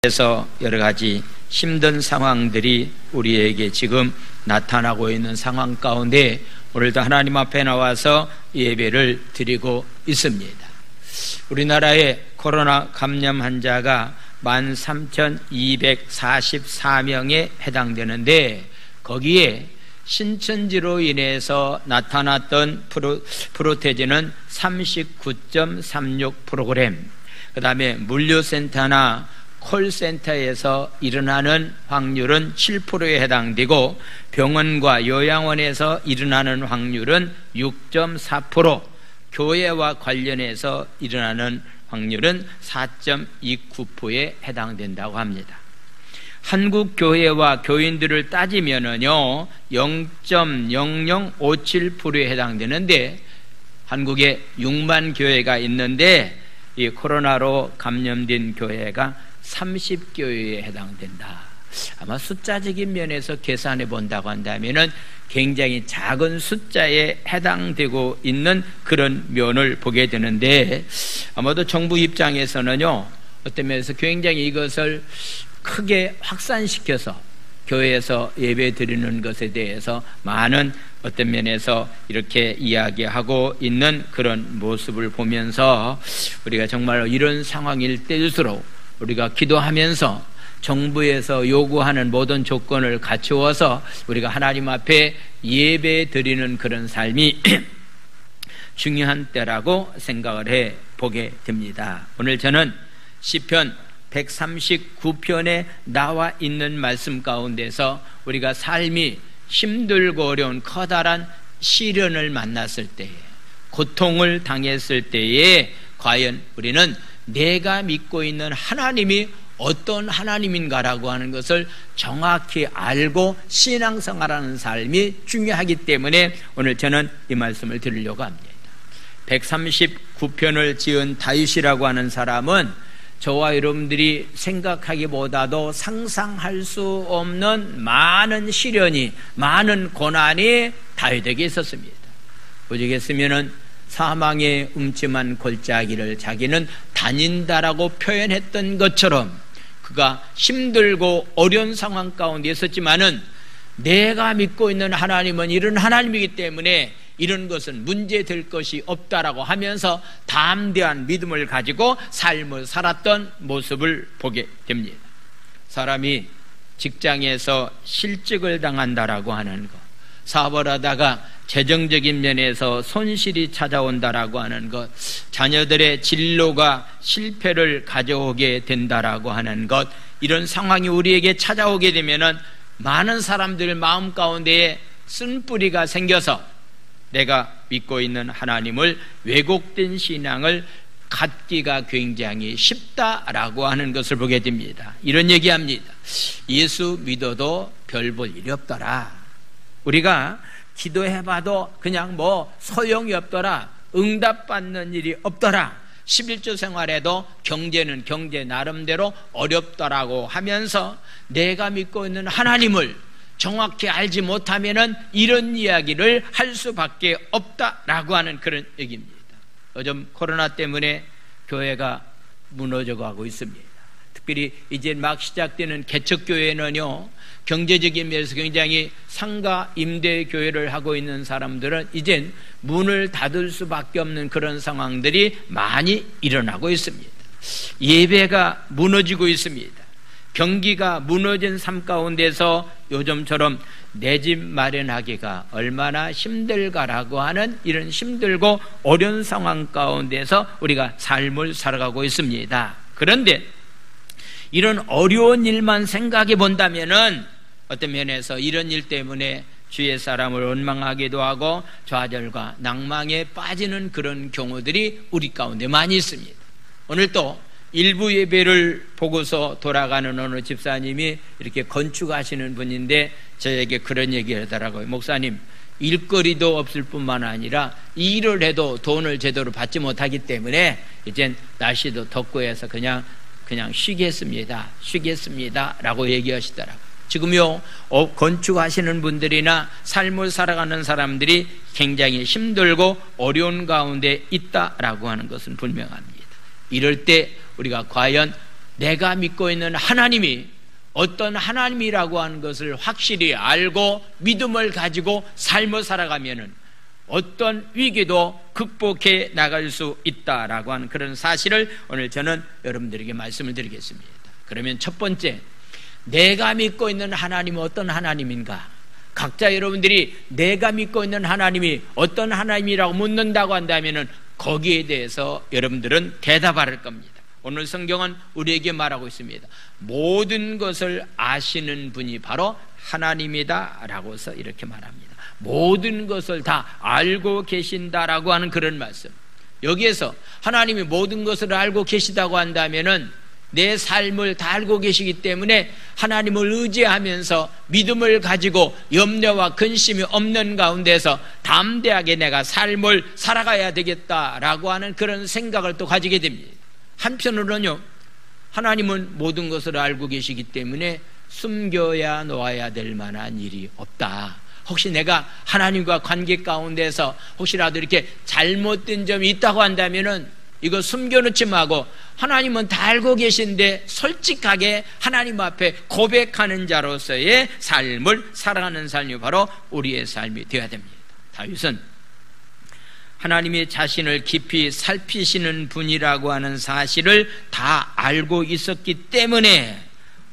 그래서 여러 가지 힘든 상황들이 우리에게 지금 나타나고 있는 상황 가운데 오늘도 하나님 앞에 나와서 예배를 드리고 있습니다. 우리나라의 코로나 감염 환자가 13,244명에 해당되는데 거기에 신천지로 인해서 나타났던 프로테지는 39.36%, 그 다음에 물류센터나 콜센터에서 일어나는 확률은 7%에 해당되고 병원과 요양원에서 일어나는 확률은 6.4%, 교회와 관련해서 일어나는 확률은 4.29%에 해당된다고 합니다. 한국 교회와 교인들을 따지면은요 0.0057%에 해당되는데 한국에 6만 교회가 있는데 이 코로나로 감염된 교회가 30교회에 해당된다. 아마 숫자적인 면에서 계산해 본다고 한다면은 굉장히 작은 숫자에 해당되고 있는 그런 면을 보게 되는데 아마도 정부 입장에서는요 어떤 면에서 굉장히 이것을 크게 확산시켜서 교회에서 예배 드리는 것에 대해서 많은 어떤 면에서 이렇게 이야기하고 있는 그런 모습을 보면서 우리가 정말 이런 상황일 때일수록 우리가 기도하면서 정부에서 요구하는 모든 조건을 갖추어서 우리가 하나님 앞에 예배 드리는 그런 삶이 중요한 때라고 생각을 해 보게 됩니다. 오늘 저는 시편 139편에 나와 있는 말씀 가운데서 우리가 삶이 힘들고 어려운 커다란 시련을 만났을 때에, 고통을 당했을 때에 과연 우리는 내가 믿고 있는 하나님이 어떤 하나님인가라고 하는 것을 정확히 알고 신앙생활하는 삶이 중요하기 때문에 오늘 저는 이 말씀을 드리려고 합니다. 139편을 지은 다윗이라고 하는 사람은 저와 여러분들이 생각하기보다도 상상할 수 없는 많은 시련이, 많은 고난이 다윗에게 있었습니다. 보시겠으면은 사망의 음침한 골짜기를 자기는 다닌다라고 표현했던 것처럼 그가 힘들고 어려운 상황 가운데 있었지만은 내가 믿고 있는 하나님은 이런 하나님이기 때문에 이런 것은 문제될 것이 없다라고 하면서 담대한 믿음을 가지고 삶을 살았던 모습을 보게 됩니다. 사람이 직장에서 실직을 당한다라고 하는 것, 사업을 하다가 재정적인 면에서 손실이 찾아온다라고 하는 것, 자녀들의 진로가 실패를 가져오게 된다라고 하는 것, 이런 상황이 우리에게 찾아오게 되면은 많은 사람들 마음 가운데에 쓴뿌리가 생겨서 내가 믿고 있는 하나님을 왜곡된 신앙을 갖기가 굉장히 쉽다라고 하는 것을 보게 됩니다. 이런 얘기합니다. 예수 믿어도 별 볼 일이 없더라. 우리가 기도해봐도 그냥 뭐 소용이 없더라. 응답받는 일이 없더라. 11조 생활에도 경제는 경제 나름대로 어렵더라고 하면서 내가 믿고 있는 하나님을 정확히 알지 못하면은 이런 이야기를 할 수밖에 없다라고 하는 그런 얘기입니다. 요즘 코로나 때문에 교회가 무너져가고 있습니다. 특별히 이제 막 시작되는 개척교회는요 경제적인 면에서 굉장히 상가 임대 교회를 하고 있는 사람들은 이젠 문을 닫을 수밖에 없는 그런 상황들이 많이 일어나고 있습니다. 예배가 무너지고 있습니다. 경기가 무너진 삶 가운데서 요즘처럼 내 집 마련하기가 얼마나 힘들까라고 하는 이런 힘들고 어려운 상황 가운데서 우리가 삶을 살아가고 있습니다. 그런데 이런 어려운 일만 생각해 본다면은 어떤 면에서 이런 일 때문에 주의 사람을 원망하기도 하고 좌절과 낭망에 빠지는 그런 경우들이 우리 가운데 많이 있습니다. 오늘 또 일부 예배를 보고서 돌아가는 어느 집사님이 이렇게 건축하시는 분인데 저에게 그런 얘기를 하더라고요. 목사님, 일거리도 없을 뿐만 아니라 일을 해도 돈을 제대로 받지 못하기 때문에 이젠 날씨도 덥고 해서 그냥 쉬겠습니다 라고 얘기하시더라고요. 지금요 건축하시는 분들이나 삶을 살아가는 사람들이 굉장히 힘들고 어려운 가운데 있다라고 하는 것은 분명합니다. 이럴 때 우리가 과연 내가 믿고 있는 하나님이 어떤 하나님이라고 하는 것을 확실히 알고 믿음을 가지고 삶을 살아가면은 어떤 위기도 극복해 나갈 수 있다라고 하는 그런 사실을 오늘 저는 여러분들에게 말씀을 드리겠습니다. 그러면 첫 번째, 내가 믿고 있는 하나님은 어떤 하나님인가? 각자 여러분들이 내가 믿고 있는 하나님이 어떤 하나님이라고 묻는다고 한다면은 거기에 대해서 여러분들은 대답할 겁니다. 오늘 성경은 우리에게 말하고 있습니다. 모든 것을 아시는 분이 바로 하나님이다 라고서 이렇게 말합니다. 모든 것을 다 알고 계신다라고 하는 그런 말씀. 여기에서 하나님이 모든 것을 알고 계시다고 한다면은 내 삶을 다 알고 계시기 때문에 하나님을 의지하면서 믿음을 가지고 염려와 근심이 없는 가운데서 담대하게 내가 삶을 살아가야 되겠다라고 하는 그런 생각을 또 가지게 됩니다. 한편으로는요, 하나님은 모든 것을 알고 계시기 때문에 숨겨야 놓아야 될 만한 일이 없다. 혹시 내가 하나님과 관계 가운데서 혹시라도 이렇게 잘못된 점이 있다고 한다면은 이거 숨겨놓지 말고 하나님은 다 알고 계신데 솔직하게 하나님 앞에 고백하는 자로서의 삶을 살아가는 삶이 바로 우리의 삶이 되어야 됩니다. 다윗은 하나님이 자신을 깊이 살피시는 분이라고 하는 사실을 다 알고 있었기 때문에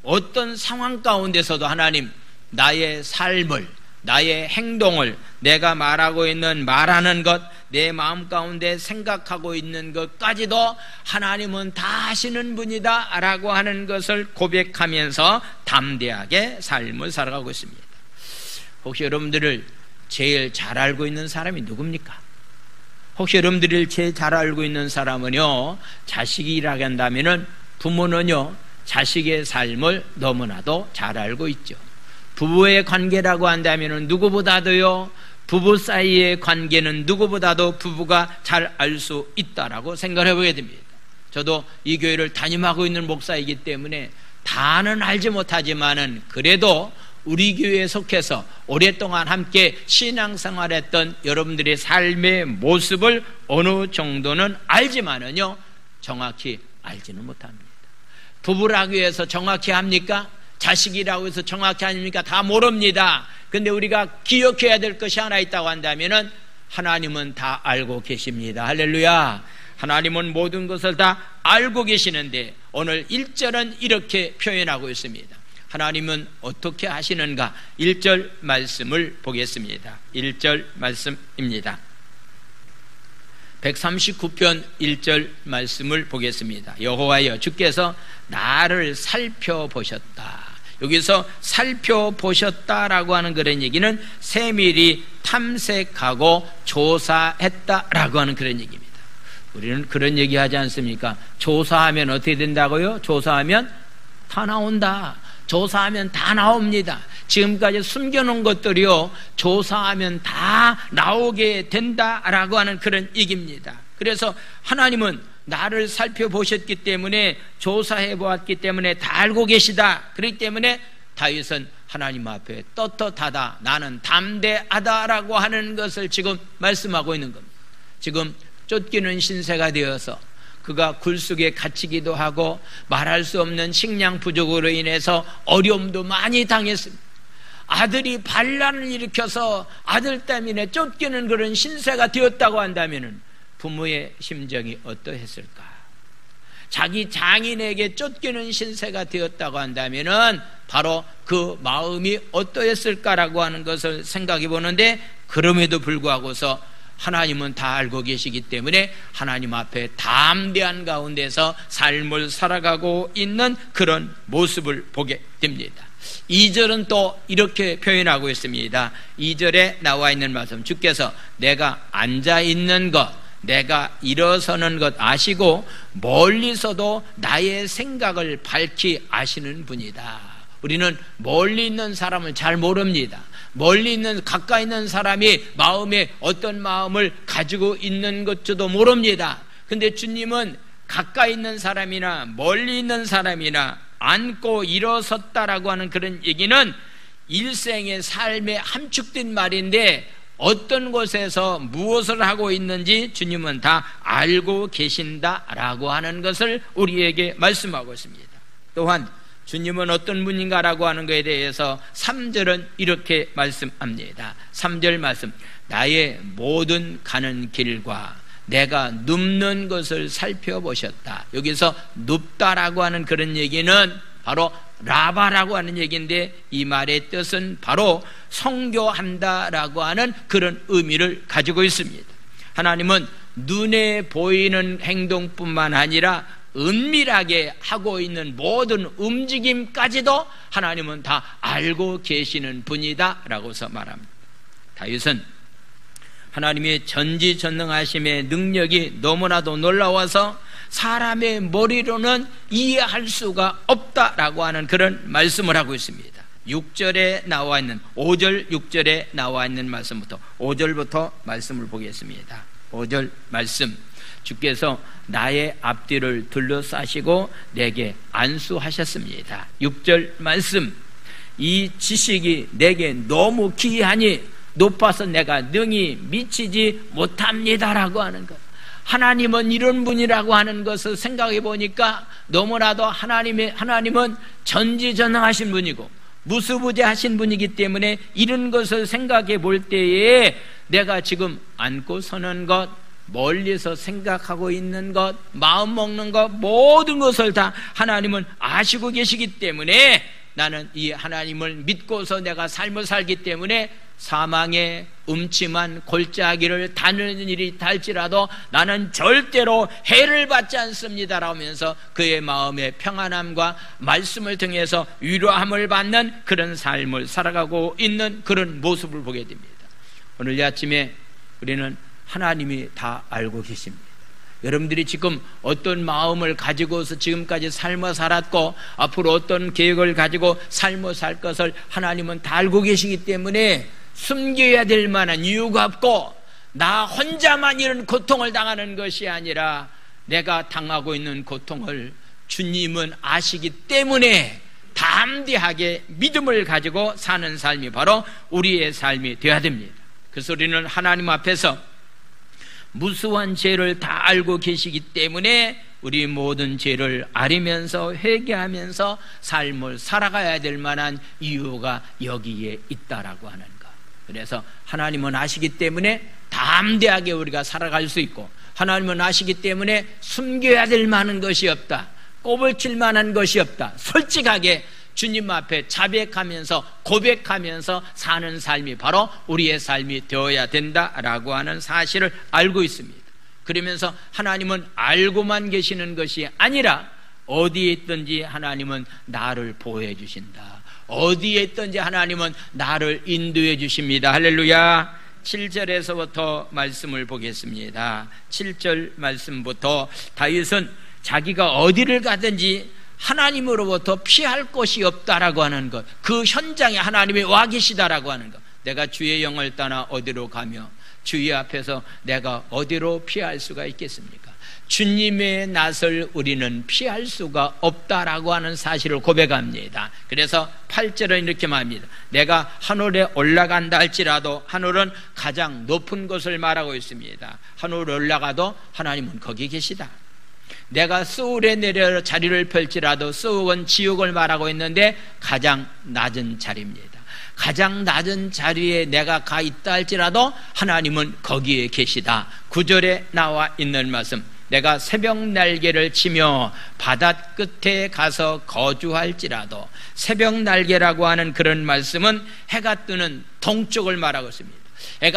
어떤 상황 가운데서도 하나님, 나의 삶을, 나의 행동을, 내가 말하는 것, 내 마음 가운데 생각하고 있는 것까지도 하나님은 다 아시는 분이다 라고 하는 것을 고백하면서 담대하게 삶을 살아가고 있습니다. 혹시 여러분들을 제일 잘 알고 있는 사람이 누굽니까? 혹시 여러분들을 제일 잘 알고 있는 사람은요, 자식이라고 한다면은 부모는요, 자식의 삶을 너무나도 잘 알고 있죠. 부부의 관계라고 한다면은 누구보다도요, 부부 사이의 관계는 누구보다도 부부가 잘 알 수 있다라고 생각을 해보게 됩니다. 저도 이 교회를 담임하고 있는 목사이기 때문에 다는 알지 못하지만은 그래도 우리 교회에 속해서 오랫동안 함께 신앙생활했던 여러분들의 삶의 모습을 어느 정도는 알지만은요, 정확히 알지는 못합니다. 부부라고 해서 정확히 합니까? 자식이라고 해서 정확히 아닙니까? 다 모릅니다. 근데 우리가 기억해야 될 것이 하나 있다고 한다면은 하나님은 다 알고 계십니다. 할렐루야. 하나님은 모든 것을 다 알고 계시는데 오늘 1절은 이렇게 표현하고 있습니다. 하나님은 어떻게 하시는가? 1절 말씀을 보겠습니다. 1절 말씀입니다. 139편 1절 말씀을 보겠습니다. 여호와여, 주께서 나를 살펴보셨다. 여기서 살펴보셨다라고 하는 그런 얘기는 세밀히 탐색하고 조사했다라고 하는 그런 얘기입니다. 우리는 그런 얘기 하지 않습니까? 조사하면 어떻게 된다고요? 조사하면 다 나온다. 조사하면 다 나옵니다. 지금까지 숨겨놓은 것들이요, 조사하면 다 나오게 된다라고 하는 그런 얘기입니다. 그래서 하나님은 나를 살펴보셨기 때문에, 조사해 보았기 때문에 다 알고 계시다. 그렇기 때문에 다윗은 하나님 앞에 떳떳하다, 나는 담대하다라고 하는 것을 지금 말씀하고 있는 겁니다. 지금 쫓기는 신세가 되어서 그가 굴속에 갇히기도 하고 말할 수 없는 식량 부족으로 인해서 어려움도 많이 당했습니다. 아들이 반란을 일으켜서 아들 때문에 쫓기는 그런 신세가 되었다고 한다면 부모의 심정이 어떠했을까? 자기 장인에게 쫓기는 신세가 되었다고 한다면 바로 그 마음이 어떠했을까라고 하는 것을 생각해 보는데, 그럼에도 불구하고서 하나님은 다 알고 계시기 때문에 하나님 앞에 담대한 가운데서 삶을 살아가고 있는 그런 모습을 보게 됩니다. 2절은 또 이렇게 표현하고 있습니다. 2절에 나와 있는 말씀, 주께서 내가 앉아있는 것, 내가 일어서는 것 아시고 멀리서도 나의 생각을 밝히 아시는 분이다. 우리는 멀리 있는 사람을 잘 모릅니다. 멀리 있는, 가까이 있는 사람이 마음에 어떤 마음을 가지고 있는 것도 모릅니다. 근데 주님은 가까이 있는 사람이나 멀리 있는 사람이나 앉고 일어섰다라고 하는 그런 얘기는 일생의 삶에 함축된 말인데, 어떤 곳에서 무엇을 하고 있는지 주님은 다 알고 계신다라고 하는 것을 우리에게 말씀하고 있습니다. 또한 주님은 어떤 분인가라고 하는 것에 대해서 3절은 이렇게 말씀합니다. 3절 말씀, 나의 모든 가는 길과 내가 눕는 것을 살펴보셨다. 여기서 눕다라고 하는 그런 얘기는 바로 라바라고 하는 얘기인데, 이 말의 뜻은 바로 성교한다라고 하는 그런 의미를 가지고 있습니다. 하나님은 눈에 보이는 행동뿐만 아니라 은밀하게 하고 있는 모든 움직임까지도 하나님은 다 알고 계시는 분이다 라고서 말합니다. 다윗은 하나님의 전지전능하심의 능력이 너무나도 놀라워서 사람의 머리로는 이해할 수가 없다라고 하는 그런 말씀을 하고 있습니다. 6절에 나와 있는 5절 6절에 나와 있는 말씀부터 5절부터 말씀을 보겠습니다. 5절 말씀, 주께서 나의 앞뒤를 둘러싸시고 내게 안수하셨습니다. 6절 말씀, 이 지식이 내게 너무 귀하니 높아서 내가 능히 미치지 못합니다라고 하는 것. 하나님은 이런 분이라고 하는 것을 생각해 보니까 너무나도 하나님은 전지전능하신 분이고 무수부재하신 분이기 때문에 이런 것을 생각해 볼 때에 내가 지금 앉고 서는 것, 멀리서 생각하고 있는 것, 마음 먹는 것, 모든 것을 다 하나님은 아시고 계시기 때문에 나는 이 하나님을 믿고서 내가 삶을 살기 때문에 사망의 음침한 골짜기를 다니는 일이 닿을지라도 나는 절대로 해를 받지 않습니다 라면서 그의 마음의 평안함과 말씀을 통해서 위로함을 받는 그런 삶을 살아가고 있는 그런 모습을 보게 됩니다. 오늘 이 아침에 우리는 하나님이 다 알고 계십니다. 여러분들이 지금 어떤 마음을 가지고서 지금까지 삶을 살았고 앞으로 어떤 계획을 가지고 삶을 살 것을 하나님은 다 알고 계시기 때문에 숨겨야 될 만한 이유가 없고, 나 혼자만 이런 고통을 당하는 것이 아니라 내가 당하고 있는 고통을 주님은 아시기 때문에 담대하게 믿음을 가지고 사는 삶이 바로 우리의 삶이 되어야 됩니다. 그래서 우리는 하나님 앞에서 무수한 죄를 다 알고 계시기 때문에 우리 모든 죄를 아리면서 회개하면서 삶을 살아가야 될 만한 이유가 여기에 있다라고 하는 것. 그래서 하나님은 아시기 때문에 담대하게 우리가 살아갈 수 있고, 하나님은 아시기 때문에 숨겨야 될 만한 것이 없다, 꼽을 칠 만한 것이 없다, 솔직하게 주님 앞에 자백하면서 고백하면서 사는 삶이 바로 우리의 삶이 되어야 된다라고 하는 사실을 알고 있습니다. 그러면서 하나님은 알고만 계시는 것이 아니라 어디에 있든지 하나님은 나를 보호해 주신다, 어디에 있든지 하나님은 나를 인도해 주십니다. 할렐루야. 7절에서부터 말씀을 보겠습니다. 7절 말씀부터 다윗은 자기가 어디를 가든지 하나님으로부터 피할 곳이 없다라고 하는 것, 그 현장에 하나님이 와 계시다라고 하는 것. 내가 주의 영을 떠나 어디로 가며 주의 앞에서 내가 어디로 피할 수가 있겠습니까? 주님의 낯을 우리는 피할 수가 없다라고 하는 사실을 고백합니다. 그래서 8절은 이렇게 말합니다. 내가 하늘에 올라간다 할지라도, 하늘은 가장 높은 곳을 말하고 있습니다. 하늘에 올라가도 하나님은 거기 계시다. 내가 스울에 내려 자리를 펼지라도, 스울은 지옥을 말하고 있는데 가장 낮은 자리입니다. 가장 낮은 자리에 내가 가 있다 할지라도 하나님은 거기에 계시다. 9절에 나와 있는 말씀, 내가 새벽 날개를 치며 바다 끝에 가서 거주할지라도, 새벽 날개라고 하는 그런 말씀은 해가 뜨는 동쪽을 말하고 있습니다.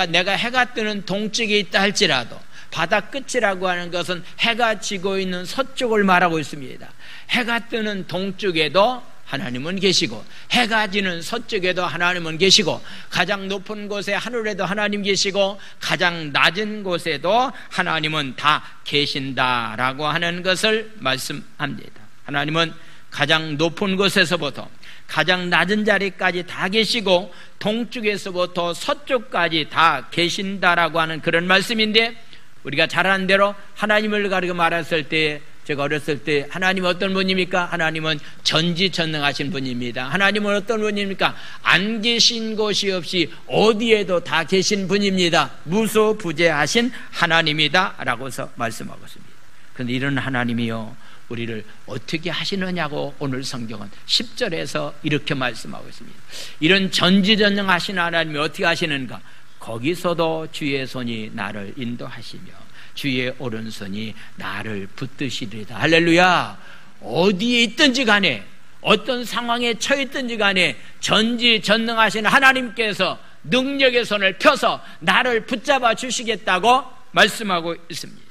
내가 해가 뜨는 동쪽에 있다 할지라도, 바다 끝이라고 하는 것은 해가 지고 있는 서쪽을 말하고 있습니다. 해가 뜨는 동쪽에도 하나님은 계시고, 해가 지는 서쪽에도 하나님은 계시고, 가장 높은 곳에 하늘에도 하나님 계시고, 가장 낮은 곳에도 하나님은 다 계신다라고 하는 것을 말씀합니다. 하나님은 가장 높은 곳에서부터 가장 낮은 자리까지 다 계시고, 동쪽에서부터 서쪽까지 다 계신다라고 하는 그런 말씀인데, 우리가 잘 아는 대로 하나님을 가리켜 말했을 때, 제가 어렸을 때 하나님 어떤 분입니까? 하나님은 전지전능하신 분입니다. 하나님은 어떤 분입니까? 안 계신 곳이 없이 어디에도 다 계신 분입니다. 무소부재하신 하나님이다 라고서 말씀하고 있습니다. 그런데 이런 하나님이요, 우리를 어떻게 하시느냐고 오늘 성경은 10절에서 이렇게 말씀하고 있습니다. 이런 전지전능하신 하나님이 어떻게 하시는가? 거기서도 주의 손이 나를 인도하시며 주의 오른손이 나를 붙드시리다. 할렐루야. 어디에 있든지 간에 어떤 상황에 처했든지 간에 전지전능하신 하나님께서 능력의 손을 펴서 나를 붙잡아 주시겠다고 말씀하고 있습니다.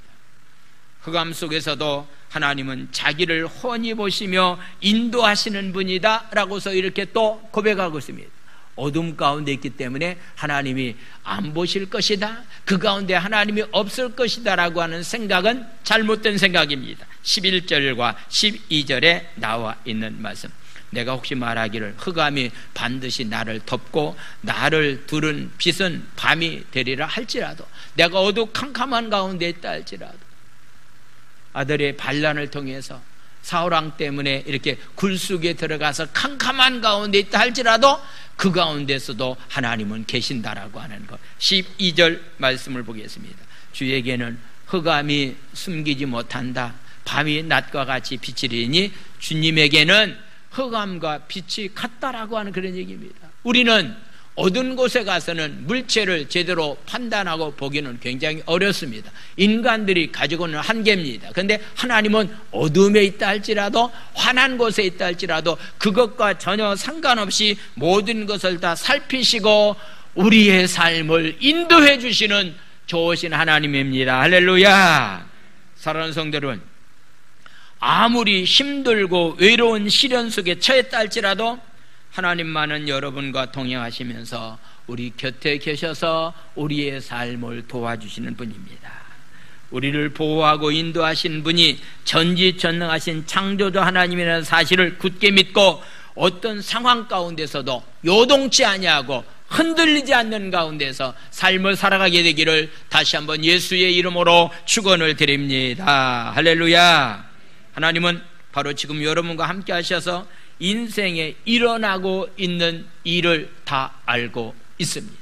흑암 속에서도 하나님은 자기를 훤히 보시며 인도하시는 분이다 라고서 이렇게 또 고백하고 있습니다. 어둠 가운데 있기 때문에 하나님이 안 보실 것이다, 그 가운데 하나님이 없을 것이다 라고 하는 생각은 잘못된 생각입니다. 11절과 12절에 나와 있는 말씀, 내가 혹시 말하기를 흑암이 반드시 나를 덮고 나를 두른 빛은 밤이 되리라 할지라도, 내가 어두컴컴한 가운데 있다 할지라도, 아들의 반란을 통해서 사울왕 때문에 이렇게 굴속에 들어가서 캄캄한 가운데 있다 할지라도 그 가운데서도 하나님은 계신다라고 하는 것. 12절 말씀을 보겠습니다. 주에게는 흑암이 숨기지 못한다, 밤이 낮과 같이 비치리니 주님에게는 흑암과 빛이 같다라고 하는 그런 얘기입니다. 우리는 어두운 곳에 가서는 물체를 제대로 판단하고 보기는 굉장히 어렵습니다. 인간들이 가지고 있는 한계입니다. 그런데 하나님은 어둠에 있다 할지라도, 환한 곳에 있다 할지라도 그것과 전혀 상관없이 모든 것을 다 살피시고 우리의 삶을 인도해 주시는 좋으신 하나님입니다. 할렐루야. 사랑하는 성도 여러분, 아무리 힘들고 외로운 시련 속에 처했다 할지라도 하나님만은 여러분과 동행하시면서 우리 곁에 계셔서 우리의 삶을 도와주시는 분입니다. 우리를 보호하고 인도하신 분이 전지전능하신 창조주 하나님이라는 사실을 굳게 믿고 어떤 상황 가운데서도 요동치 아니하고 흔들리지 않는 가운데서 삶을 살아가게 되기를 다시 한번 예수의 이름으로 축원을 드립니다. 할렐루야. 하나님은 바로 지금 여러분과 함께 하셔서 인생에 일어나고 있는 일을 다 알고 있습니다.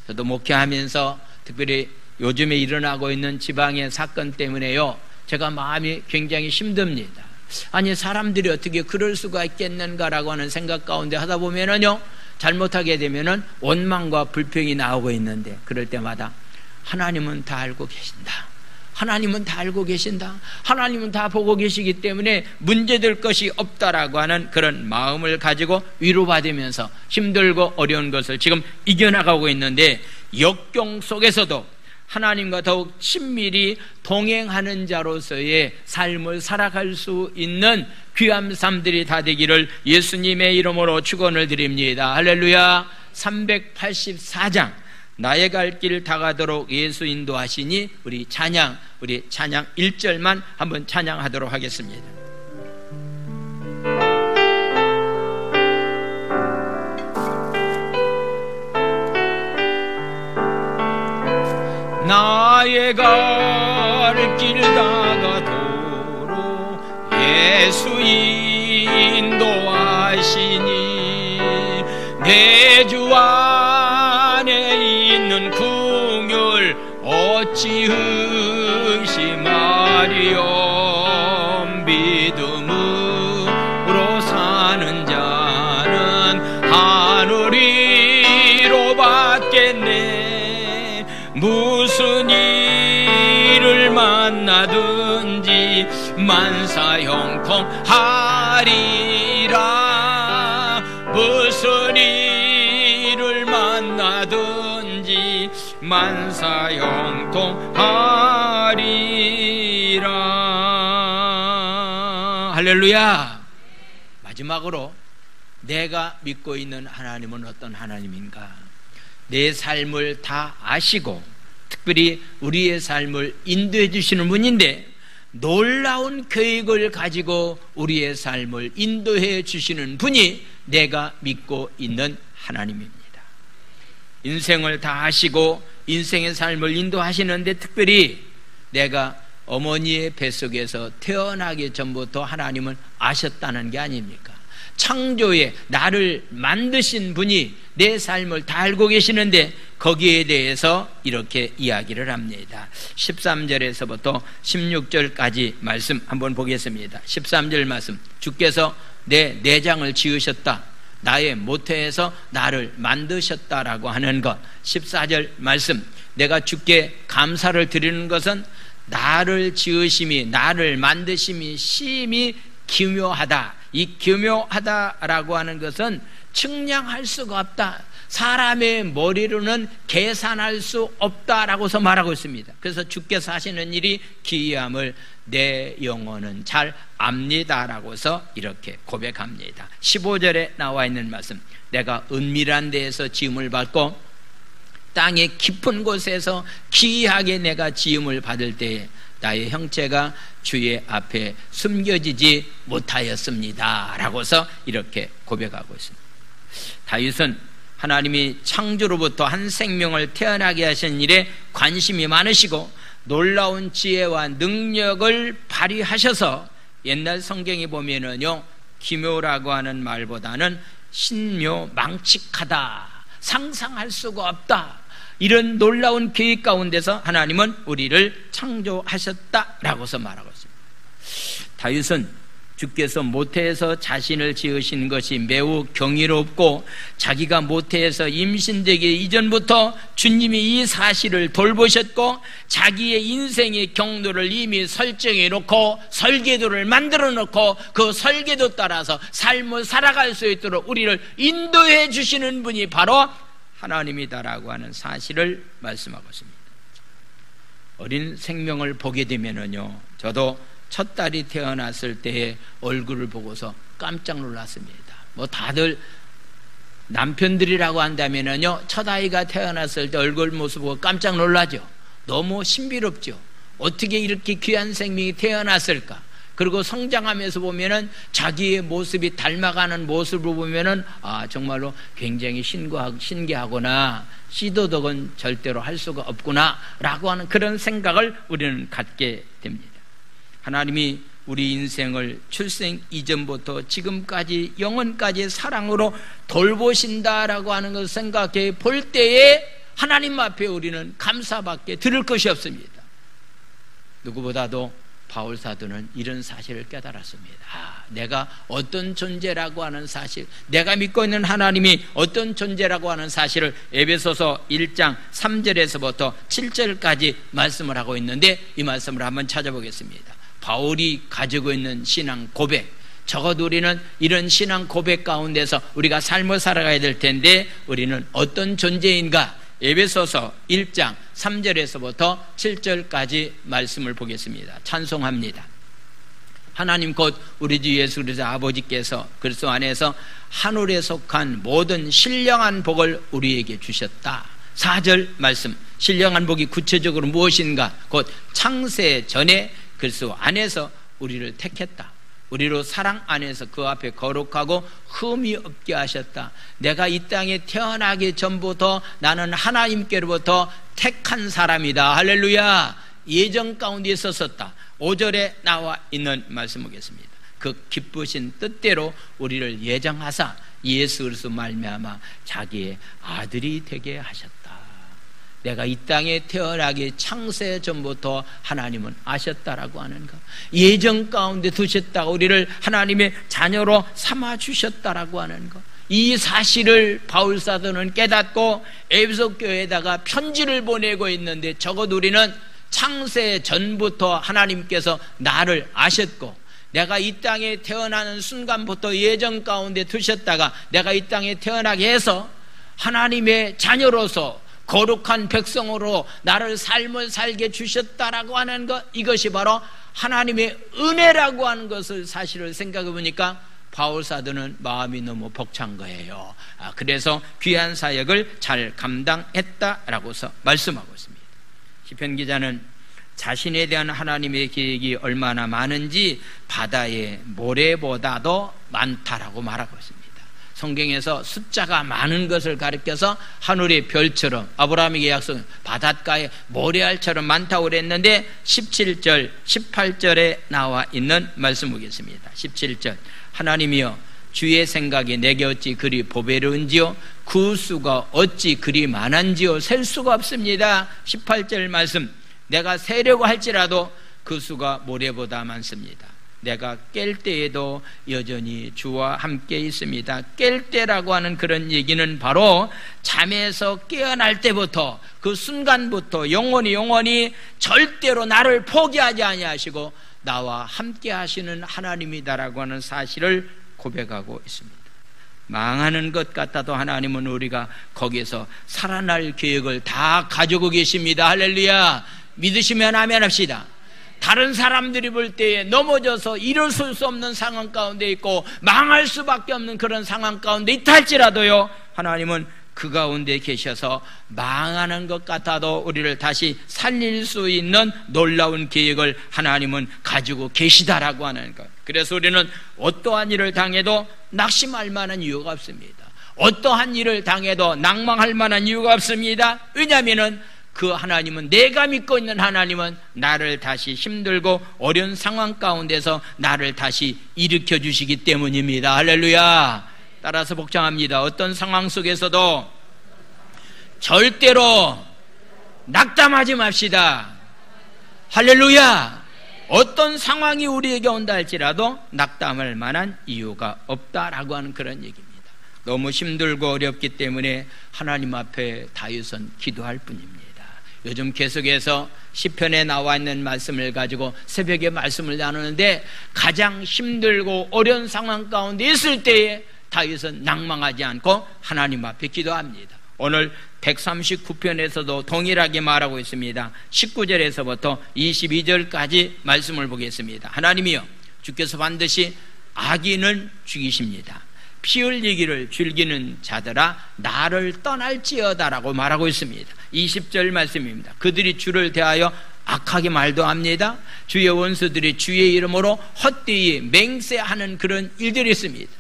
저도 목회하면서 특별히 요즘에 일어나고 있는 지방의 사건 때문에요, 제가 마음이 굉장히 힘듭니다. 아니, 사람들이 어떻게 그럴 수가 있겠는가라고 하는 생각 가운데 하다 보면은요, 잘못하게 되면은 원망과 불평이 나오고 있는데, 그럴 때마다 하나님은 다 알고 계신다, 하나님은 다 알고 계신다, 하나님은 다 보고 계시기 때문에 문제될 것이 없다라고 하는 그런 마음을 가지고 위로받으면서 힘들고 어려운 것을 지금 이겨나가고 있는데, 역경 속에서도 하나님과 더욱 친밀히 동행하는 자로서의 삶을 살아갈 수 있는 귀한 삶들이 다 되기를 예수님의 이름으로 축원을 드립니다. 할렐루야. 384장 나의 갈 길 다가도록 예수 인도하시니, 우리 찬양 1절만 한번 찬양하도록 하겠습니다. 나의 갈 길 다가도록 예수 인도하시니, 내 주 안에 있는 긍휼 어찌 의심하리요. 믿음으로 사는 자는 하늘 위로 받겠네. 무슨 일을 만나든지 만사형통하리라. 무슨 일을 만나든지 만사형통하리라. 할렐루야. 마지막으로 내가 믿고 있는 하나님은 어떤 하나님인가? 내 삶을 다 아시고 특별히 우리의 삶을 인도해 주시는 분인데, 놀라운 계획을 가지고 우리의 삶을 인도해 주시는 분이 내가 믿고 있는 하나님입니다. 인생을 다 아시고 인생의 삶을 인도하시는데, 특별히 내가 어머니의 뱃속에서 태어나기 전부터 하나님은 아셨다는 게 아닙니까? 창조에 나를 만드신 분이 내 삶을 다 알고 계시는데, 거기에 대해서 이렇게 이야기를 합니다. 13절에서부터 16절까지 말씀 한번 보겠습니다. 13절 말씀, 주께서 내 내장을 지으셨다, 나의 모태에서 나를 만드셨다라고 하는 것. 14절 말씀, 내가 주께 감사를 드리는 것은 나를 지으심이, 나를 만드심이 심히 기묘하다. 이 기묘하다라고 하는 것은 측량할 수가 없다, 사람의 머리로는 계산할 수 없다라고서 말하고 있습니다. 그래서 주께서 하시는 일이 기이함을 내 영혼은 잘 압니다라고서 이렇게 고백합니다. 15절에 나와 있는 말씀, 내가 은밀한 데에서 지음을 받고 땅의 깊은 곳에서 기이하게 내가 지음을 받을 때에 나의 형체가 주의 앞에 숨겨지지 못하였습니다 라고서 이렇게 고백하고 있습니다. 다윗은 하나님이 창조로부터 한 생명을 태어나게 하신 일에 관심이 많으시고 놀라운 지혜와 능력을 발휘하셔서, 옛날 성경에 보면은요, 기묘라고 하는 말보다는 신묘, 망측하다, 상상할 수가 없다, 이런 놀라운 계획 가운데서 하나님은 우리를 창조하셨다라고서 말하고 있습니다. 다윗은 주께서 모태에서 자신을 지으신 것이 매우 경이롭고 자기가 모태에서 임신되기 이전부터 주님이 이 사실을 돌보셨고 자기의 인생의 경로를 이미 설정해 놓고 설계도를 만들어 놓고 그 설계도 따라서 삶을 살아갈 수 있도록 우리를 인도해 주시는 분이 바로 하나님이다라고 하는 사실을 말씀하고 있습니다. 어린 생명을 보게 되면은요, 저도 첫 딸이 태어났을 때의 얼굴을 보고서 깜짝 놀랐습니다. 뭐 다들 남편들이라고 한다면은요, 첫 아이가 태어났을 때 얼굴 모습 보고 깜짝 놀라죠. 너무 신비롭죠. 어떻게 이렇게 귀한 생명이 태어났을까? 그리고 성장하면서 보면은 자기의 모습이 닮아가는 모습을 보면은 정말로 굉장히 신기하구나, 시도덕은 절대로 할 수가 없구나 라고 하는 그런 생각을 우리는 갖게 됩니다. 하나님이 우리 인생을 출생 이전부터 지금까지 영원까지 사랑으로 돌보신다라고 하는 것을 생각해 볼 때에 하나님 앞에 우리는 감사밖에 들을 것이 없습니다. 누구보다도 바울 사도는 이런 사실을 깨달았습니다. 내가 어떤 존재라고 하는 사실, 내가 믿고 있는 하나님이 어떤 존재라고 하는 사실을 에베소서 1장 3절에서부터 7절까지 말씀을 하고 있는데, 이 말씀을 한번 찾아보겠습니다. 바울이 가지고 있는 신앙 고백, 적어도 우리는 이런 신앙 고백 가운데서 우리가 삶을 살아가야 될 텐데, 우리는 어떤 존재인가? 에베소서 1장 3절에서부터 7절까지 말씀을 보겠습니다. 찬송합니다. 하나님 곧 우리 주 예수 그리스도 아버지께서 그리스도 안에서 하늘에 속한 모든 신령한 복을 우리에게 주셨다. 4절 말씀, 신령한 복이 구체적으로 무엇인가? 곧 창세 전에 그리스도 안에서 우리를 택했다. 우리로 사랑 안에서 그 앞에 거룩하고 흠이 없게 하셨다. 내가 이 땅에 태어나기 전부터 나는 하나님께로부터 택한 사람이다. 할렐루야. 예정 가운데 있었었다. 5절에 나와 있는 말씀 보겠습니다. 그 기쁘신 뜻대로 우리를 예정하사 예수 그리스도 말미암아 자기의 아들이 되게 하셨다. 내가 이 땅에 태어나기 창세 전부터 하나님은 아셨다라고 하는 것, 예정 가운데 두셨다가 우리를 하나님의 자녀로 삼아 주셨다라고 하는 것, 이 사실을 바울 사도는 깨닫고 에베소 교회에다가 편지를 보내고 있는데, 적어도 우리는 창세 전부터 하나님께서 나를 아셨고 내가 이 땅에 태어나는 순간부터 예정 가운데 두셨다가 내가 이 땅에 태어나게 해서 하나님의 자녀로서 거룩한 백성으로 나를 삶을 살게 주셨다라고 하는 것, 이것이 바로 하나님의 은혜라고 하는 것을 사실을 생각해 보니까 바울 사도는 마음이 너무 벅찬 거예요. 그래서 귀한 사역을 잘 감당했다라고서 말씀하고 있습니다. 시편 기자는 자신에 대한 하나님의 계획이 얼마나 많은지 바다의 모래보다도 많다라고 말하고 있습니다. 성경에서 숫자가 많은 것을 가리켜서 하늘의 별처럼, 아브라함에게 약속 바닷가에 모래알처럼 많다고 그랬는데 17절 18절에 나와 있는 말씀 보겠습니다. 17절, 하나님이여 주의 생각이 내게 어찌 그리 보배로운지요 그 수가 어찌 그리 많은지요 셀 수가 없습니다. 18절 말씀, 내가 세려고 할지라도 그 수가 모래보다 많습니다. 내가 깰 때에도 여전히 주와 함께 있습니다. 깰 때라고 하는 그런 얘기는 바로 잠에서 깨어날 때부터 그 순간부터 영원히 절대로 나를 포기하지 아니하시고 나와 함께 하시는 하나님이다라고 하는 사실을 고백하고 있습니다. 망하는 것 같아도 하나님은 우리가 거기에서 살아날 계획을 다 가지고 계십니다. 할렐루야. 믿으시면 아멘 합시다. 다른 사람들이 볼 때에 넘어져서 일어설 수 없는 상황 가운데 있고 망할 수밖에 없는 그런 상황 가운데 있다 할지라도요, 하나님은 그 가운데 계셔서 망하는 것 같아도 우리를 다시 살릴 수 있는 놀라운 계획을 하나님은 가지고 계시다라고 하는 것. 그래서 우리는 어떠한 일을 당해도 낙심할 만한 이유가 없습니다. 어떠한 일을 당해도 낭망할 만한 이유가 없습니다. 왜냐하면은 그 하나님은, 내가 믿고 있는 하나님은 나를 다시 힘들고 어려운 상황 가운데서 나를 다시 일으켜 주시기 때문입니다. 할렐루야. 따라서 복장합니다. 어떤 상황 속에서도 절대로 낙담하지 맙시다. 할렐루야. 어떤 상황이 우리에게 온다 할지라도 낙담할 만한 이유가 없다라고 하는 그런 얘기입니다. 너무 힘들고 어렵기 때문에 하나님 앞에 다윗은 기도할 뿐입니다. 요즘 계속해서 시편에 나와 있는 말씀을 가지고 새벽에 말씀을 나누는데, 가장 힘들고 어려운 상황 가운데 있을 때에 다윗은 낭망하지 않고 하나님 앞에 기도합니다. 오늘 139편에서도 동일하게 말하고 있습니다. 19절에서부터 22절까지 말씀을 보겠습니다. 하나님이여, 주께서 반드시 악인을 죽이십니다. 피 흘리기를 즐기는 자들아 나를 떠날지어다라고 말하고 있습니다. 20절 말씀입니다. 그들이 주를 대하여 악하게 말도 합니다. 주의 원수들이 주의 이름으로 헛되이 맹세하는 그런 일들이 있습니다.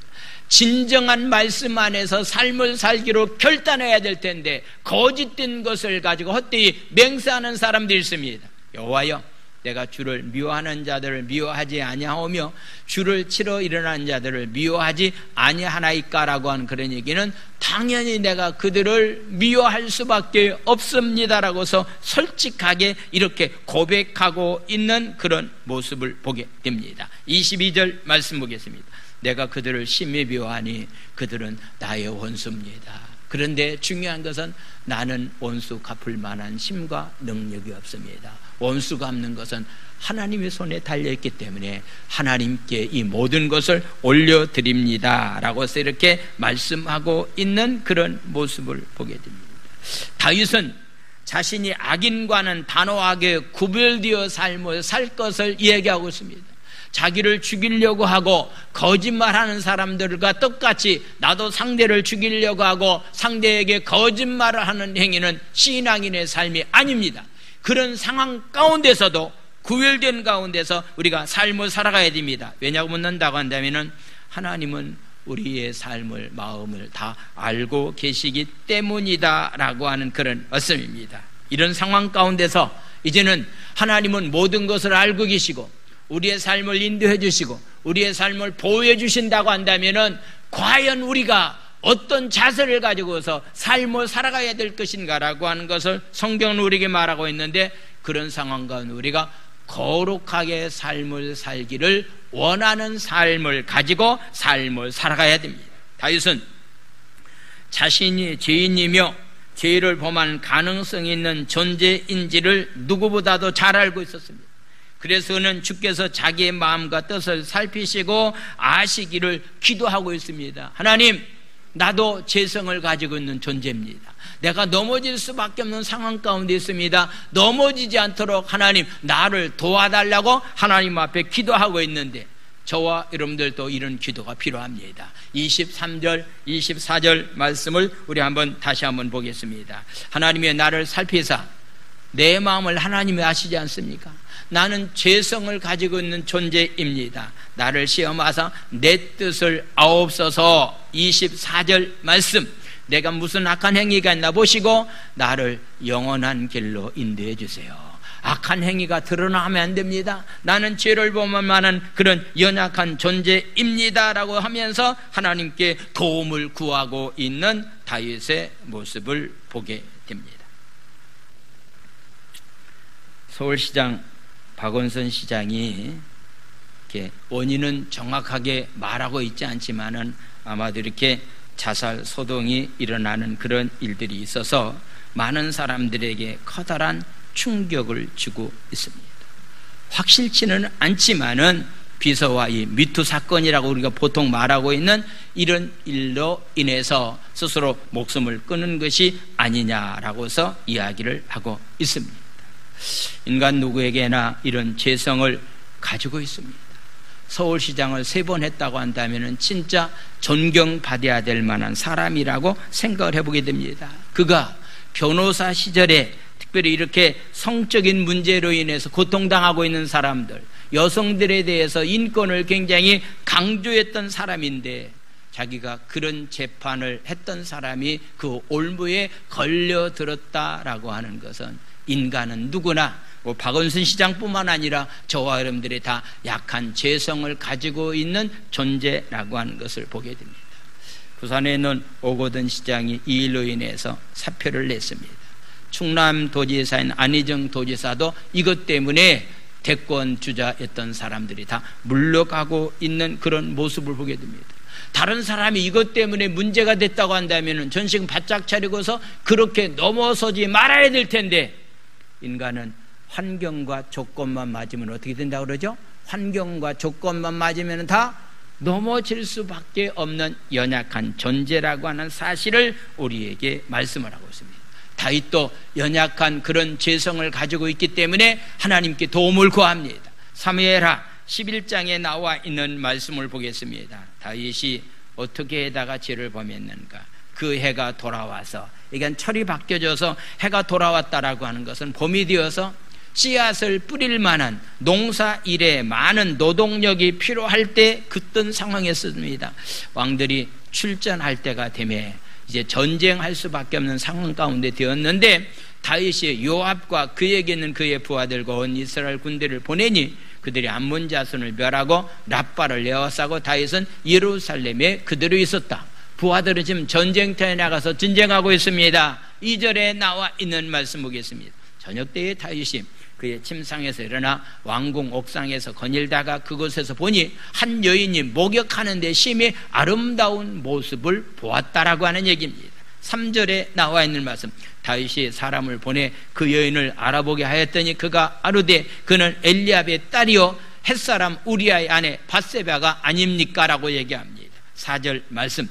진정한 말씀 안에서 삶을 살기로 결단해야 될 텐데 거짓된 것을 가지고 헛되이 맹세하는 사람들이 있습니다. 여호와여, 내가 주를 미워하는 자들을 미워하지 아니하오며 주를 치러 일어나는 자들을 미워하지 아니하나이까라고 하는 그런 얘기는 당연히 내가 그들을 미워할 수밖에 없습니다라고서 솔직하게 이렇게 고백하고 있는 그런 모습을 보게 됩니다. 22절 말씀 보겠습니다. 내가 그들을 심히 미워하니 그들은 나의 원수입니다. 그런데 중요한 것은 나는 원수 갚을 만한 힘과 능력이 없습니다. 원수 갚는 것은 하나님의 손에 달려있기 때문에 하나님께 이 모든 것을 올려드립니다 라고 해서 이렇게 말씀하고 있는 그런 모습을 보게 됩니다. 다윗은 자신이 악인과는 단호하게 구별되어 삶을 살 것을 이야기하고 있습니다. 자기를 죽이려고 하고 거짓말하는 사람들과 똑같이 나도 상대를 죽이려고 하고 상대에게 거짓말을 하는 행위는 신앙인의 삶이 아닙니다. 그런 상황 가운데서도 구별된 가운데서 우리가 삶을 살아가야 됩니다. 왜냐고 묻는다고 한다면 하나님은 우리의 삶을, 마음을 다 알고 계시기 때문이다 라고 하는 그런 말씀입니다. 이런 상황 가운데서 이제는 하나님은 모든 것을 알고 계시고 우리의 삶을 인도해 주시고 우리의 삶을 보호해 주신다고 한다면 과연 우리가 어떤 자세를 가지고서 삶을 살아가야 될 것인가라고 하는 것을 성경은 우리에게 말하고 있는데, 그런 상황 가운데 우리가 거룩하게 삶을 살기를 원하는 삶을 가지고 삶을 살아가야 됩니다. 다윗은 자신이 죄인이며 죄를 범할 가능성이 있는 존재인지를 누구보다도 잘 알고 있었습니다. 그래서 그는 주께서 자기의 마음과 뜻을 살피시고 아시기를 기도하고 있습니다. 하나님, 나도 죄성을 가지고 있는 존재입니다. 내가 넘어질 수밖에 없는 상황 가운데 있습니다. 넘어지지 않도록 하나님 나를 도와달라고 하나님 앞에 기도하고 있는데, 저와 여러분들도 이런 기도가 필요합니다. 23절, 24절 말씀을 우리 다시 한번 보겠습니다. 하나님의 나를 살피사 내 마음을 하나님이 아시지 않습니까? 나는 죄성을 가지고 있는 존재입니다. 나를 시험하사 내 뜻을 아옵소서. 24절 말씀, 내가 무슨 악한 행위가 있나 보시고 나를 영원한 길로 인도해 주세요. 악한 행위가 드러나면 안 됩니다. 나는 죄를 범하는 그런 연약한 존재입니다 라고 하면서 하나님께 도움을 구하고 있는 다윗의 모습을 보게 됩니다. 서울시장 박원순 시장이 이렇게 원인은 정확하게 말하고 있지 않지만은 아마도 이렇게 자살 소동이 일어나는 그런 일들이 있어서 많은 사람들에게 커다란 충격을 주고 있습니다. 확실치는 않지만은 비서와 이 미투 사건이라고 우리가 보통 말하고 있는 이런 일로 인해서 스스로 목숨을 끊은 것이 아니냐라고서 이야기를 하고 있습니다. 인간 누구에게나 이런 죄성을 가지고 있습니다. 서울시장을 3번 했다고 한다면 진짜 존경받아야 될 만한 사람이라고 생각을 해보게 됩니다. 그가 변호사 시절에 특별히 이렇게 성적인 문제로 인해서 고통당하고 있는 사람들, 여성들에 대해서 인권을 굉장히 강조했던 사람인데 자기가 그런 재판을 했던 사람이 그 올무에 걸려들었다라고 하는 것은 인간은 누구나 박원순 시장뿐만 아니라 저와 여러분들이 다 약한 죄성을 가지고 있는 존재라고 하는 것을 보게 됩니다. 부산에 있는 오거돈 시장이 이 일로 인해서 사표를 냈습니다. 충남도지사인 안희정 도지사도 이것 때문에 대권 주자였던 사람들이 다 물러가고 있는 그런 모습을 보게 됩니다. 다른 사람이 이것 때문에 문제가 됐다고 한다면 전신 바짝 차리고서 그렇게 넘어서지 말아야 될 텐데 인간은 환경과 조건만 맞으면 어떻게 된다고 그러죠? 환경과 조건만 맞으면 다 넘어질 수밖에 없는 연약한 존재라고 하는 사실을 우리에게 말씀을 하고 있습니다. 다윗도 연약한 그런 죄성을 가지고 있기 때문에 하나님께 도움을 구합니다. 사무엘하 11장에 나와 있는 말씀을 보겠습니다. 다윗이 어떻게 해다가 죄를 범했는가? 그 해가 돌아와서, 이건 철이 바뀌어져서 해가 돌아왔다라고 하는 것은 봄이 되어서 씨앗을 뿌릴 만한 농사 일에 많은 노동력이 필요할 때 그떤 상황이었습니다. 왕들이 출전할 때가 되매 이제 전쟁할 수밖에 없는 상황 가운데 되었는데 다윗이 요압과 그에게 있는 그의 부하들과 온 이스라엘 군대를 보내니 그들이 암몬 자손을 멸하고 랍바를 에워싸고 다윗은 예루살렘에 그대로 있었다. 부하들은 지금 전쟁터에 나가서 전쟁하고 있습니다. 2절에 나와 있는 말씀 보겠습니다. 저녁 때에 다윗이 그의 침상에서 일어나 왕궁 옥상에서 거닐다가 그곳에서 보니 한 여인이 목욕하는데 심히 아름다운 모습을 보았다라고 하는 얘기입니다. 3절에 나와 있는 말씀, 다윗이 사람을 보내 그 여인을 알아보게 하였더니 그가 아르되 그는 엘리압의 딸이요 햇사람 우리아의 아내 밧세바가 아닙니까? 라고 얘기합니다. 4절 말씀,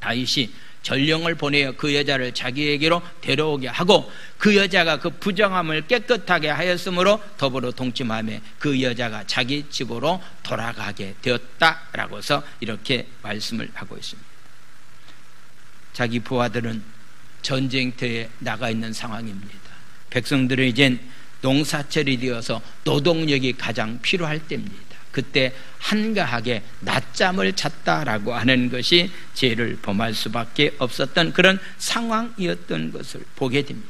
다윗이 전령을 보내어 그 여자를 자기에게로 데려오게 하고 그 여자가 그 부정함을 깨끗하게 하였으므로 더불어 동침하며 그 여자가 자기 집으로 돌아가게 되었다라고서 이렇게 말씀을 하고 있습니다. 자기 부하들은 전쟁터에 나가 있는 상황입니다. 백성들은 이젠 농사철이 되어서 노동력이 가장 필요할 때입니다. 그때 한가하게 낮잠을 잤다라고 하는 것이 죄를 범할 수밖에 없었던 그런 상황이었던 것을 보게 됩니다.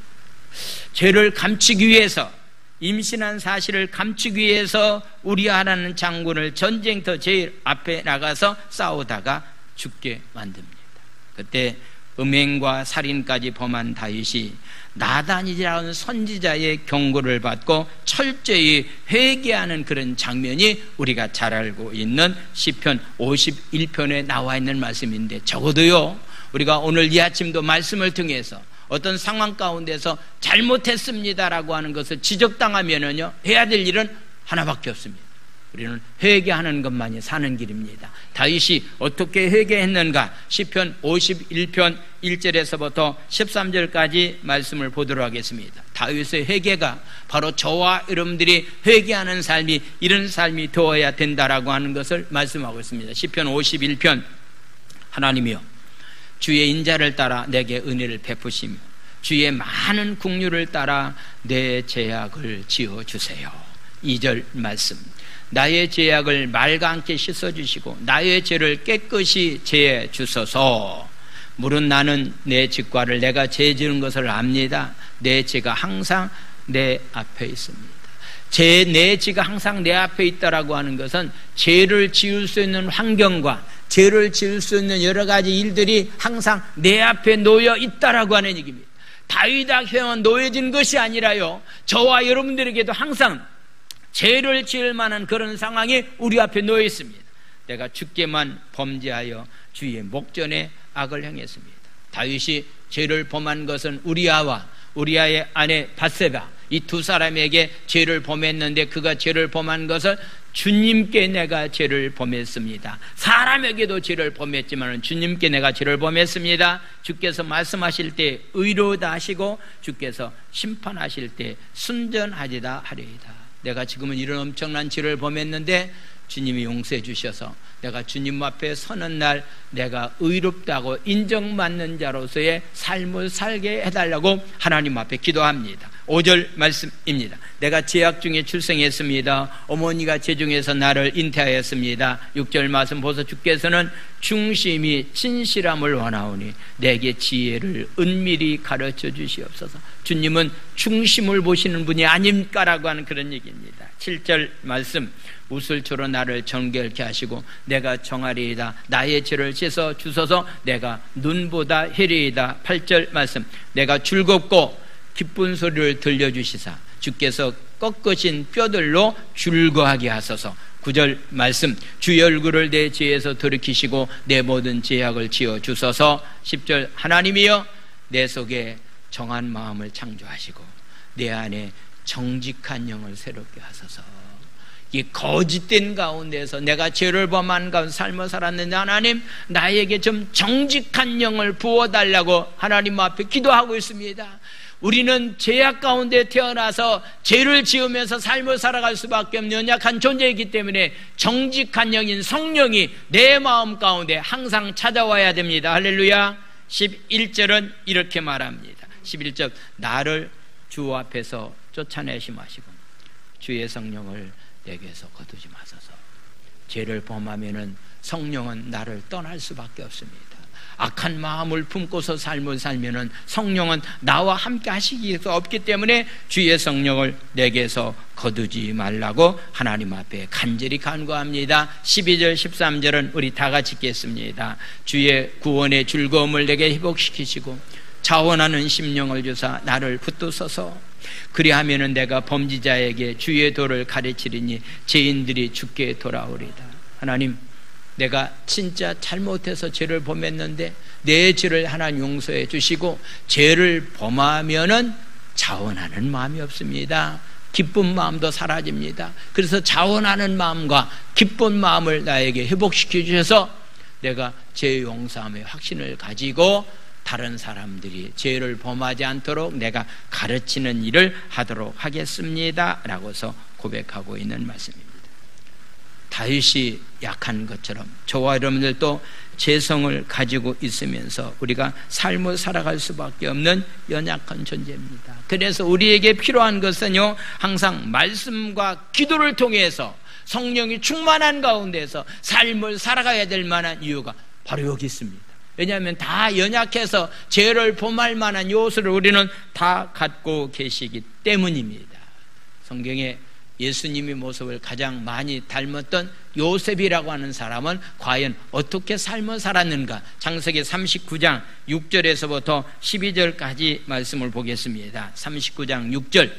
죄를 감추기 위해서, 임신한 사실을 감추기 위해서 우리아라는 장군을 전쟁터 제일 앞에 나가서 싸우다가 죽게 만듭니다. 그때 음행과 살인까지 범한 다윗이 나단이라는 선지자의 경고를 받고 철저히 회개하는 그런 장면이 우리가 잘 알고 있는 시편 51편에 나와 있는 말씀인데, 적어도요 우리가 오늘 이 아침도 말씀을 통해서 어떤 상황 가운데서 잘못했습니다라고 하는 것을 지적당하면은요 해야 될 일은 하나밖에 없습니다. 우리는 회개하는 것만이 사는 길입니다. 다윗이 어떻게 회개했는가? 시편 51편 1절에서부터 13절까지 말씀을 보도록 하겠습니다. 다윗의 회개가 바로 저와 여러분들이 회개하는 삶이 이런 삶이 되어야 된다라고 하는 것을 말씀하고 있습니다. 시편 51편, 하나님이여 주의 인자를 따라 내게 은혜를 베푸시며 주의 많은 긍휼을 따라 내 죄악을 지어주세요. 2절 말씀, 나의 죄악을 말강케 씻어주시고 나의 죄를 깨끗이 제해 주소서. 물은 나는 내 직과를 내가 죄 지은 것을 압니다. 내 죄가 항상 내 앞에 있습니다. 내 지가 항상 내 앞에 있다라고 하는 것은 죄를 지을 수 있는 환경과 죄를 지을 수 있는 여러 가지 일들이 항상 내 앞에 놓여 있다라고 하는 얘기입니다. 다윗 앞에만 놓여진 것이 아니라요, 저와 여러분들에게도 항상 죄를 지을 만한 그런 상황이 우리 앞에 놓여 있습니다. 내가 주께만 범죄하여 주의 목전에 악을 행했습니다. 다윗이 죄를 범한 것은 우리아와 우리아의 아내 밧세바, 이 두 사람에게 죄를 범했는데, 그가 죄를 범한 것을 주님께 내가 죄를 범했습니다. 사람에게도 죄를 범했지만 주님께 내가 죄를 범했습니다. 주께서 말씀하실 때 의로다 하시고 주께서 심판하실 때 순전하리다 하리이다. 내가 지금은 이런 엄청난 죄를 범했는데 주님이 용서해 주셔서 내가 주님 앞에 서는 날 내가 의롭다고 인정받는 자로서의 삶을 살게 해달라고 하나님 앞에 기도합니다. 5절 말씀입니다. 내가 제약 중에 출생했습니다. 어머니가 제중에서 나를 잉태하였습니다. 6절 말씀 보소. 주께서는 중심이 진실함을 원하오니 내게 지혜를 은밀히 가르쳐 주시옵소서. 주님은 중심을 보시는 분이 아닙니까라고 하는 그런 얘기입니다. 7절 말씀. 우슬초로 나를 정결케 하시고 내가 정하리이다. 나의 죄를 씻어 주소서. 내가 눈보다 희리이다. 8절 말씀. 내가 즐겁고 기쁜 소리를 들려주시사 주께서 꺾으신 뼈들로 즐거하게 하소서. 9절 말씀. 주의 얼굴을 내 죄에서 돌이키시고 내 모든 죄악을 지어 주소서. 10절 하나님이여 내 속에 정한 마음을 창조하시고 내 안에 정직한 영을 새롭게 하소서. 이 거짓된 가운데서 내가 죄를 범한 가운데 삶을 살았는데 하나님 나에게 좀 정직한 영을 부어달라고 하나님 앞에 기도하고 있습니다. 우리는 죄악 가운데 태어나서 죄를 지으면서 삶을 살아갈 수밖에 없는 연약한 존재이기 때문에 정직한 영인 성령이 내 마음 가운데 항상 찾아와야 됩니다. 할렐루야. 11절은 이렇게 말합니다. 11절. 나를 주 앞에서 쫓아내시 마시고 주의 성령을 내게서 거두지 마소서. 죄를 범하면은 성령은 나를 떠날 수밖에 없습니다. 악한 마음을 품고서 삶을 살면은 성령은 나와 함께 하시기 없기 때문에 주의 성령을 내게서 거두지 말라고 하나님 앞에 간절히 간구합니다. 12절 13절은 우리 다 같이 읽겠습니다. 주의 구원의 즐거움을 내게 회복시키시고 자원하는 심령을 주사 나를 붙드소서. 그리하면은 내가 범죄자에게 주의 도를 가르치리니 죄인들이 주께 돌아오리다. 하나님, 내가 진짜 잘못해서 죄를 범했는데 내 죄를 하나님 용서해 주시고 죄를 범하면은 자원하는 마음이 없습니다. 기쁜 마음도 사라집니다. 그래서 자원하는 마음과 기쁜 마음을 나에게 회복시켜 주셔서 내가 죄 용서함의 확신을 가지고 다른 사람들이 죄를 범하지 않도록 내가 가르치는 일을 하도록 하겠습니다 라고서 고백하고 있는 말씀입니다. 다윗이 약한 것처럼 저와 여러분들도 죄성을 가지고 있으면서 우리가 삶을 살아갈 수밖에 없는 연약한 존재입니다. 그래서 우리에게 필요한 것은요, 항상 말씀과 기도를 통해서 성령이 충만한 가운데서 삶을 살아가야 될 만한 이유가 바로 여기 있습니다. 왜냐하면 다 연약해서 죄를 범할 만한 요소를 우리는 다 갖고 계시기 때문입니다. 성경에 예수님의 모습을 가장 많이 닮았던 요셉이라고 하는 사람은 과연 어떻게 삶을 살았는가? 창세기 39장 6절에서부터 12절까지 말씀을 보겠습니다. 39장 6절.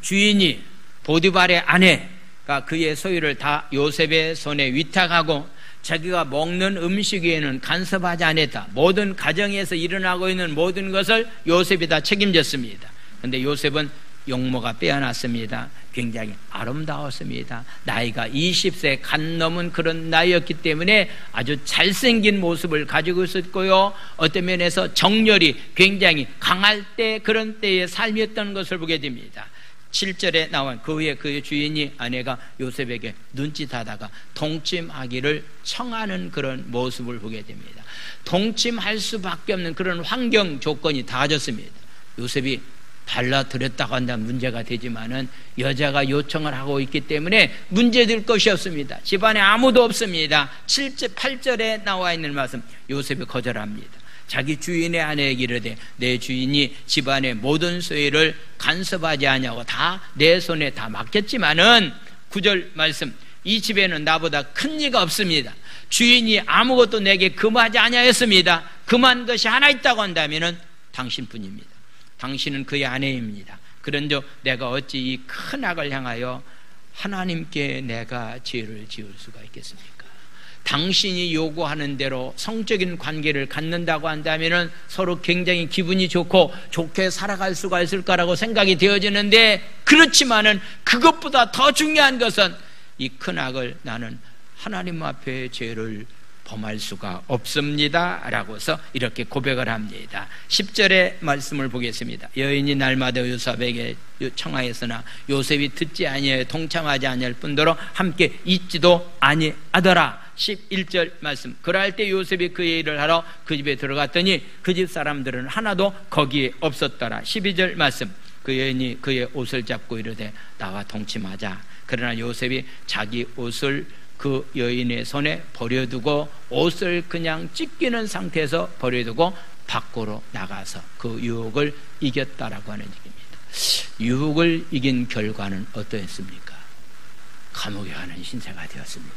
주인이 보디발의 아내가 그의 소유를 다 요셉의 손에 위탁하고 자기가 먹는 음식 외에는 간섭하지 않았다. 모든 가정에서 일어나고 있는 모든 것을 요셉이 다 책임졌습니다. 그런데 요셉은 용모가 빼어났습니다. 굉장히 아름다웠습니다. 나이가 20세 간 넘은 그런 나이였기 때문에 아주 잘생긴 모습을 가지고 있었고요, 어떤 면에서 정열이 굉장히 강할 때 그런 때의 삶이었던 것을 보게 됩니다. 7절에 나온 그 후에 그의 주인이 아내가 요셉에게 눈짓하다가 동침하기를 청하는 그런 모습을 보게 됩니다. 동침할 수밖에 없는 그런 환경 조건이 닿아졌습니다. 요셉이 달라들였다고 한다면 문제가 되지만은 여자가 요청을 하고 있기 때문에 문제될 것이 없습니다. 집안에 아무도 없습니다. 7절 8절에 나와 있는 말씀, 요셉이 거절합니다. 자기 주인의 아내에게 이르되 내 주인이 집안의 모든 소유를 간섭하지 아니하고 다 내 손에 다 맡겼지만은 9절 말씀, 이 집에는 나보다 큰 이가 없습니다. 주인이 아무것도 내게 금하지 아니하였습니다. 금한 것이 하나 있다고 한다면은 당신뿐입니다. 당신은 그의 아내입니다. 그런즉 내가 어찌 이 큰 악을 향하여 하나님께 내가 죄를 지을 수가 있겠습니까? 당신이 요구하는 대로 성적인 관계를 갖는다고 한다면 서로 굉장히 기분이 좋고 좋게 살아갈 수가 있을 거라고 생각이 되어지는데, 그렇지만은 그것보다 더 중요한 것은 이 큰 악을 나는 하나님 앞에 죄를 범할 수가 없습니다 라고서 이렇게 고백을 합니다. 10절의 말씀을 보겠습니다. 여인이 날마다 요셉에게 청하였으나 요셉이 듣지 아니하여 동참하지 아니할 뿐더러 함께 있지도 아니하더라. 11절 말씀, 그럴 때 요셉이 그의 일을 하러 그 집에 들어갔더니 그 집 사람들은 하나도 거기에 없었더라. 12절 말씀, 그 여인이 그의 옷을 잡고 이르되 나와 동침하자. 그러나 요셉이 자기 옷을 그 여인의 손에 버려두고 옷을 그냥 찢기는 상태에서 버려두고 밖으로 나가서 그 유혹을 이겼다라고 하는 얘기입니다. 유혹을 이긴 결과는 어떠했습니까? 감옥에 가는 신세가 되었습니다.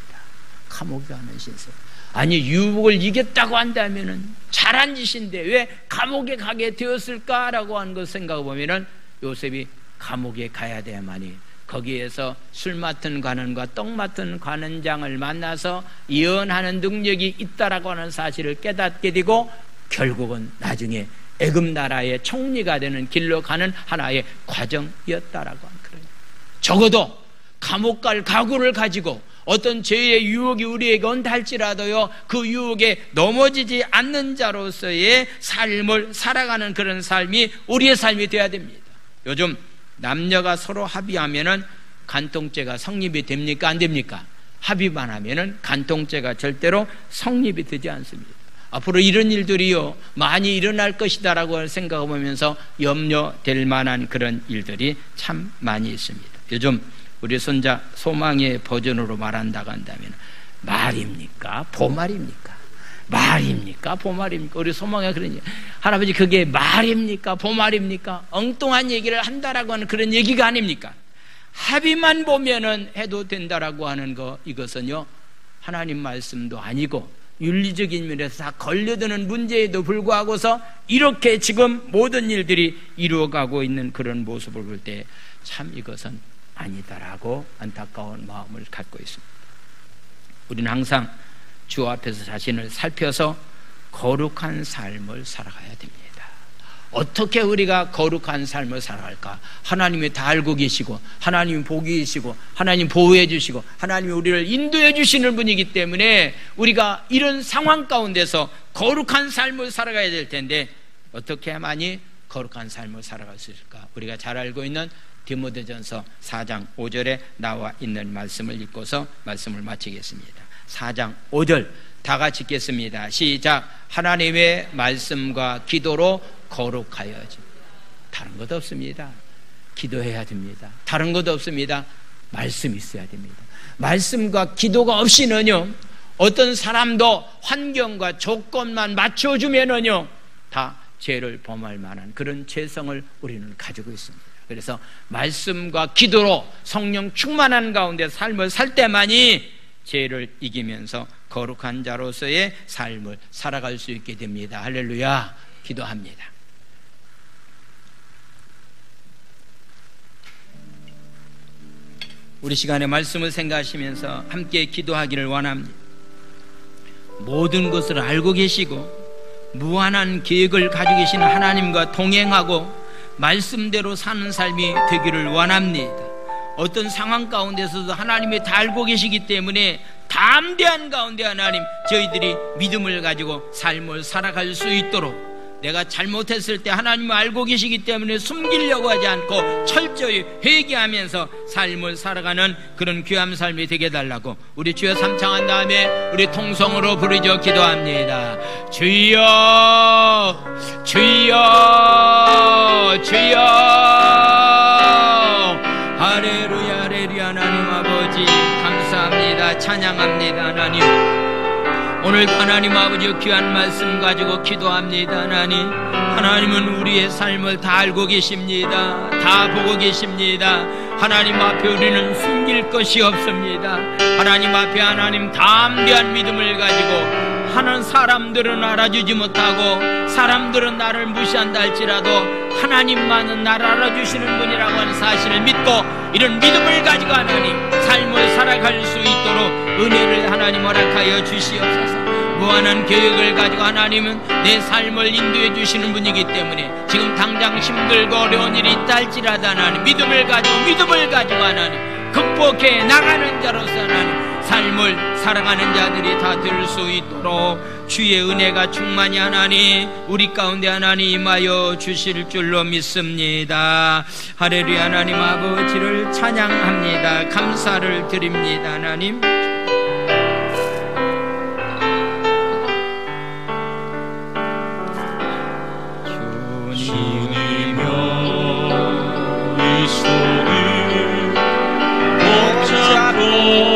감옥에 가는 신세. 아니, 유혹을 이겼다고 한다면은 잘한 짓인데 왜 감옥에 가게 되었을까라고 하는 것을 생각해 보면은 요셉이 감옥에 가야 돼야만이 거기에서 술 맡은 관원과 떡 맡은 관원장을 만나서 예언하는 능력이 있다라고 하는 사실을 깨닫게 되고 결국은 나중에 애굽 나라의 총리가 되는 길로 가는 하나의 과정이었다라고 하는 그런. 적어도 감옥 갈 각오를 가지고 어떤 죄의 유혹이 우리에게 온다 할지라도요, 그 유혹에 넘어지지 않는 자로서의 삶을 살아가는 그런 삶이 우리의 삶이 되어야 됩니다. 요즘 남녀가 서로 합의하면은 간통죄가 성립이 됩니까? 안 됩니까? 합의만 하면은 간통죄가 절대로 성립이 되지 않습니다. 앞으로 이런 일들이요 많이 일어날 것이다라고 생각해보면서 염려될 만한 그런 일들이 참 많이 있습니다. 요즘 우리 손자 소망의 버전으로 말한다고 한다면 말입니까? 보말입니까? 말입니까? 보말입니까? 우리 소망이가 그러니 할아버지 그게 말입니까? 보말입니까? 엉뚱한 얘기를 한다라고 하는 그런 얘기가 아닙니까? 합의만 보면은 해도 된다라고 하는 거, 이것은요 하나님 말씀도 아니고 윤리적인 면에서 다 걸려드는 문제에도 불구하고서 이렇게 지금 모든 일들이 이루어가고 있는 그런 모습을 볼 때 참 이것은 아니다라고 안타까운 마음을 갖고 있습니다. 우리는 항상 주 앞에서 자신을 살펴서 거룩한 삶을 살아가야 됩니다. 어떻게 우리가 거룩한 삶을 살아갈까? 하나님이 다 알고 계시고 하나님이 보기 계시고 하나님 보호해 주시고 하나님이 우리를 인도해 주시는 분이기 때문에 우리가 이런 상황 가운데서 거룩한 삶을 살아가야 될 텐데 어떻게 해야만이 거룩한 삶을 살아갈 수 있을까? 우리가 잘 알고 있는 디모데전서 4장 5절에 나와 있는 말씀을 읽고서 말씀을 마치겠습니다. 4장 5절 다 같이 읽겠습니다. 시작. 하나님의 말씀과 기도로 거룩하여지. 다른 것 없습니다. 기도해야 됩니다. 다른 것 없습니다. 말씀이 있어야 됩니다. 말씀과 기도가 없이는요 어떤 사람도 환경과 조건만 맞춰주면은요 다 죄를 범할 만한 그런 죄성을 우리는 가지고 있습니다. 그래서 말씀과 기도로 성령 충만한 가운데 삶을 살 때만이 죄를 이기면서 거룩한 자로서의 삶을 살아갈 수 있게 됩니다. 할렐루야. 기도합니다. 우리 시간에 말씀을 생각하시면서 함께 기도하기를 원합니다. 모든 것을 알고 계시고 무한한 계획을 가지고 계시는 하나님과 동행하고 말씀대로 사는 삶이 되기를 원합니다. 어떤 상황 가운데서도 하나님이 다 알고 계시기 때문에 담대한 가운데 하나님 저희들이 믿음을 가지고 삶을 살아갈 수 있도록 내가 잘못했을 때 하나님을 알고 계시기 때문에 숨기려고 하지 않고 철저히 회개하면서 삶을 살아가는 그런 귀한 삶이 되게 해달라고 우리 주여 삼창한 다음에 우리 통성으로 부르짖어 기도합니다. 주여 주여 주여. 할렐루야 할렐루야. 하나님 아버지 감사합니다. 찬양합니다. 하나님 오늘 하나님 아버지 귀한 말씀 가지고 기도합니다. 하나님은 우리의 삶을 다 알고 계십니다. 다 보고 계십니다. 하나님 앞에 우리는 숨길 것이 없습니다. 하나님 앞에 하나님 담대한 믿음을 가지고 하는 사람들은 알아주지 못하고 사람들은 나를 무시한다 할지라도 하나님만은 나를 알아주시는 분이라고 하는 사실을 믿고 이런 믿음을 가지고 하나님 삶을 살아갈 수 있도록 은혜를 하나님 허락하여 주시옵소서. 무한한 계획을 가지고 하나님은 내 삶을 인도해 주시는 분이기 때문에 지금 당장 힘들고 어려운 일이 있다 할지라도 하나님 믿음을 가지고 하나님 극복해 나가는 자로서 하나님 삶을 살아가는 자들이 다 될 수 있도록 주의 은혜가 충만히 하나님 우리 가운데 하나님 임하여 주실 줄로 믿습니다. 할렐루야. 하나님 아버지를 찬양합니다. 감사를 드립니다. 하나님 주님여 이 손을 붙잡고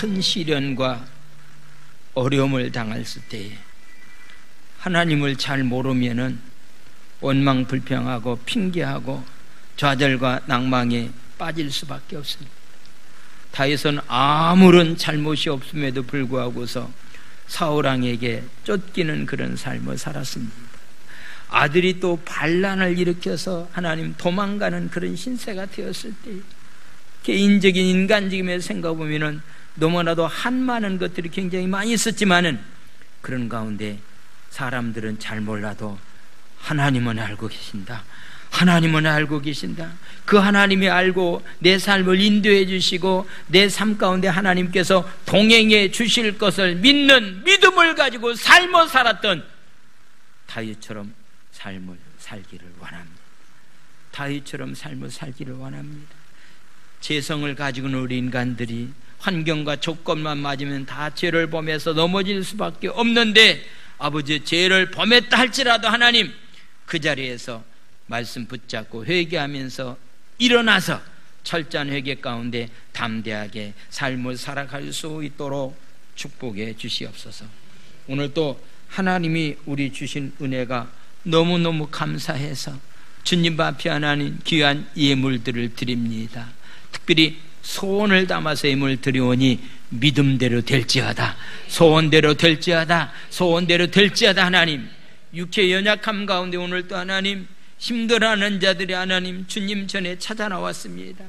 큰 시련과 어려움을 당했을 때에 하나님을 잘 모르면은 원망불평하고 핑계하고 좌절과 낭망에 빠질 수밖에 없습니다. 다윗은 아무런 잘못이 없음에도 불구하고서 사울왕에게 쫓기는 그런 삶을 살았습니다. 아들이 또 반란을 일으켜서 하나님 도망가는 그런 신세가 되었을 때 개인적인 인간적인 생각 보면은 너무나도 한많은 것들이 굉장히 많이 있었지만은 그런 가운데 사람들은 잘 몰라도 하나님은 알고 계신다. 하나님은 알고 계신다. 그 하나님이 알고 내 삶을 인도해 주시고 내 삶 가운데 하나님께서 동행해 주실 것을 믿는 믿음을 가지고 삶을 살았던 다윗처럼 삶을 살기를 원합니다. 다윗처럼 삶을 살기를 원합니다. 죄성을 가지고 있는 우리 인간들이 환경과 조건만 맞으면 다 죄를 범해서 넘어질 수밖에 없는데 아버지 죄를 범했다 할지라도 하나님 그 자리에서 말씀 붙잡고 회개하면서 일어나서 철저한 회개 가운데 담대하게 삶을 살아갈 수 있도록 축복해 주시옵소서. 오늘 또 하나님이 우리 주신 은혜가 너무너무 감사해서 주님 앞에 하나님 귀한 예물들을 드립니다. 특별히 소원을 담아서 예물 드리오니 믿음대로 될지어다. 소원대로 될지어다. 소원대로 될지어다. 하나님 육체 연약함 가운데 오늘 또 하나님 힘들어하는 자들이 하나님 주님 전에 찾아 나왔습니다.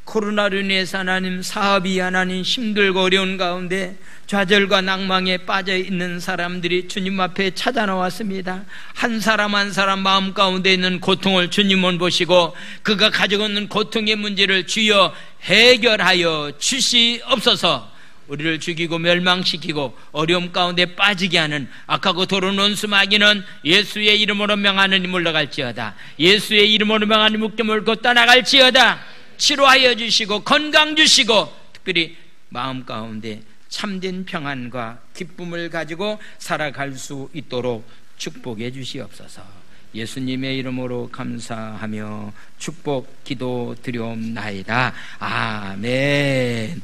코로나로 인해서 하나님 사업이 하나님 힘들고 어려운 가운데 좌절과 낭망에 빠져 있는 사람들이 주님 앞에 찾아 나왔습니다. 한 사람 한 사람 마음 가운데 있는 고통을 주님은 보시고 그가 가지고 있는 고통의 문제를 주여 해결하여 주시옵소서. 우리를 죽이고 멸망시키고 어려움 가운데 빠지게 하는 악하고 더러운 원수 마귀는 예수의 이름으로 명하느니 물러갈지어다. 예수의 이름으로 명하니 묶여 물고 떠나갈지어다. 치료하여 주시고 건강 주시고 특별히 마음 가운데 참된 평안과 기쁨을 가지고 살아갈 수 있도록 축복해 주시옵소서. 예수님의 이름으로 감사하며 축복 기도 드리옵나이다. 아멘.